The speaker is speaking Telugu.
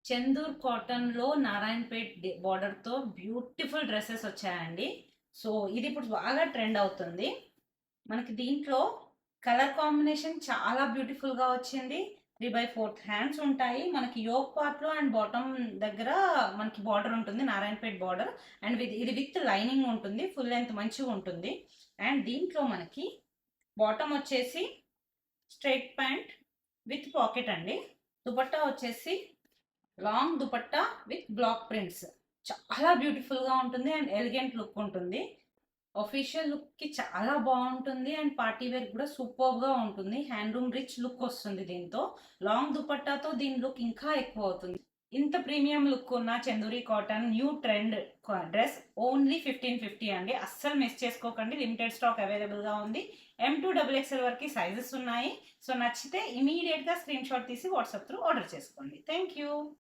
చందూర్ కాటన్ లో నారాయణపేట్ బార్డర్ తో బ్యూటిఫుల్ డ్రెస్సెస్ వచ్చాయండి. సో ఇది ఇప్పుడు బాగా ట్రెండ్ అవుతుంది. మనకి దీంట్లో కలర్ కాంబినేషన్ చాలా బ్యూటిఫుల్ గా వచ్చింది. 3/4 హ్యాండ్స్ ఉంటాయి మనకి. యోక్ పార్ట్ లో అండ్ బాటమ్ దగ్గర మనకి బార్డర్ ఉంటుంది, నారాయణపేట్ బార్డర్. అండ్ ఇది విత్ లైనింగ్ ఉంటుంది, ఫుల్ లెంత్ మంచిగా ఉంటుంది. అండ్ దీంట్లో మనకి బాటమ్ వచ్చేసి స్ట్రైట్ ప్యాంట్ విత్ పాకెట్ అండి. దుపట్టా వచ్చేసి long dupatta with block prints. చాలా బ్యూటిఫుల్ గా ఉంటుంది అండ్ ఎలిగెంట్ లుక్ ఉంటుంది. ఒఫీషియల్ లుక్ కి చాలా బాగుంటుంది అండ్ పార్టీ వేర్ కూడా సూపర్ గా ఉంటుంది. హ్యాండ్లూమ్ రిచ్ లుక్ వస్తుంది దీంతో. లాంగ్ దుపట్టాతో దీని లుక్ ఇంకా ఎక్కువ అవుతుంది. ఇంత ప్రీమియం లుక్ ఉన్న Chanduri cotton new trend dress only 1550 అండి. అస్సలు మిస్ చేసుకోకండి. లిమిటెడ్ స్టాక్ అవైలబుల్ గా ఉంది. M2XXL వరకు సైజెస్ ఉన్నాయి. సో నచ్చితే ఇమీడియట్ గా స్క్రీన్ షాట్ తీసి వాట్సాప్ త్రూ ఆర్డర్ చేసుకోండి. Thank you.